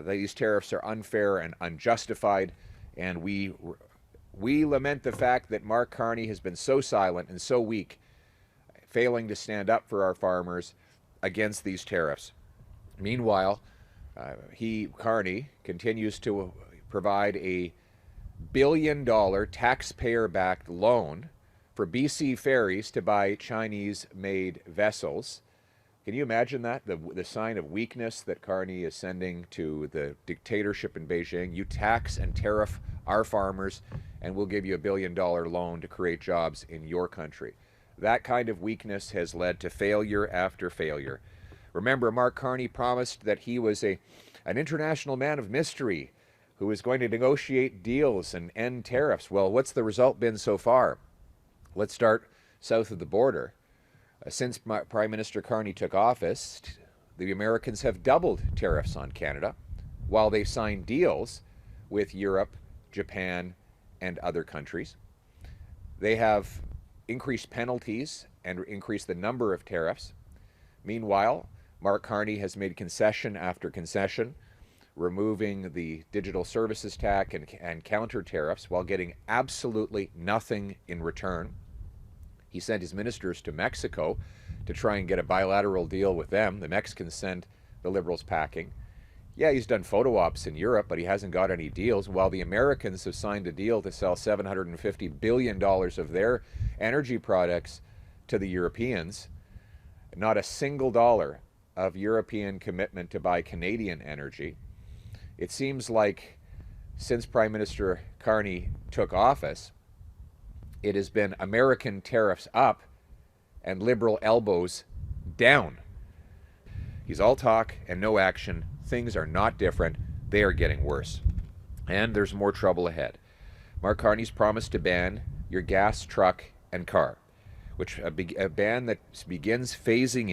These tariffs are unfair and unjustified, and we lament the fact that Mark Carney has been so silent and so weak, failing to stand up for our farmers against these tariffs. Meanwhile, Carney, continues to provide a billion-dollar taxpayer-backed loan for BC ferries to buy Chinese-made vessels. Can you imagine that? The sign of weakness that Carney is sending to the dictatorship in Beijing. You tax and tariff our farmers, and we'll give you $1 billion loan to create jobs in your country. That kind of weakness has led to failure after failure. Remember, Mark Carney promised that he was an international man of mystery who was going to negotiate deals and end tariffs. Well, what's the result been so far? Let's start south of the border. Since Prime Minister Carney took office, the Americans have doubled tariffs on Canada, while they've signed deals with Europe, Japan, and other countries. They have increased penalties and increased the number of tariffs. Meanwhile, Mark Carney has made concession after concession, removing the digital services tax and counter tariffs while getting absolutely nothing in return. He sent his ministers to Mexico to try and get a bilateral deal with them. The Mexicans sent the Liberals packing. Yeah, he's done photo ops in Europe, but he hasn't got any deals, while the Americans have signed a deal to sell $750 billion of their energy products to the Europeans. Not a single dollar of European commitment to buy Canadian energy. It seems like since Prime Minister Carney took office, it has been American tariffs up and Liberal elbows down. He's all talk and no action. Things are not different. They are getting worse. And there's more trouble ahead. Mark Carney's promised to ban your gas, truck, and car, which a ban that begins phasing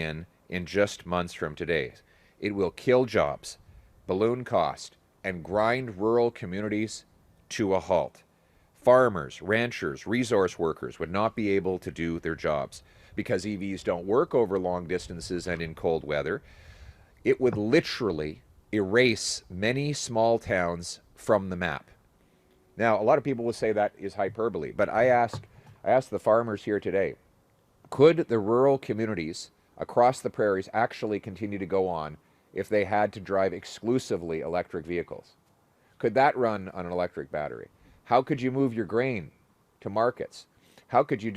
in just months from today. It will kill jobs, balloon cost, and grind rural communities to a halt. Farmers, ranchers, resource workers would not be able to do their jobs because EVs don't work over long distances and in cold weather. It would literally erase many small towns from the map. Now, a lot of people will say that is hyperbole, but I asked the farmers here today, could the rural communities across the prairies actually continue to go on if they had to drive exclusively electric vehicles? Could that run on an electric battery? How could you move your grain to markets? How could you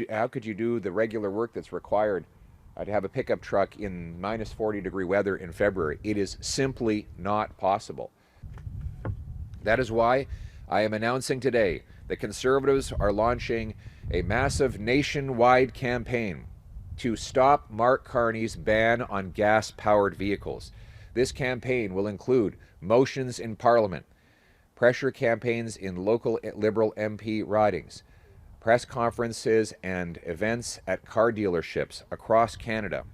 do the regular work that's required to have a pickup truck in minus 40-degree weather in February? It is simply not possible. That is why I am announcing today that Conservatives are launching a massive nationwide campaign to stop Mark Carney's ban on gas-powered vehicles. This campaign will include motions in Parliament, pressure campaigns in local Liberal MP ridings, press conferences and events at car dealerships across Canada,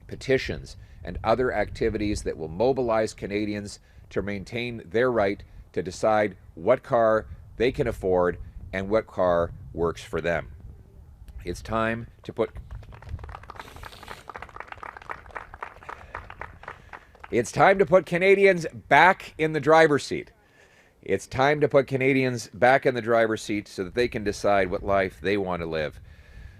petitions, and other activities that will mobilize Canadians to maintain their right to decide what car they can afford and what car works for them. It's time to put Canadians back in the driver's seat. It's time to put Canadians back in the driver's seat so that they can decide what life they want to live.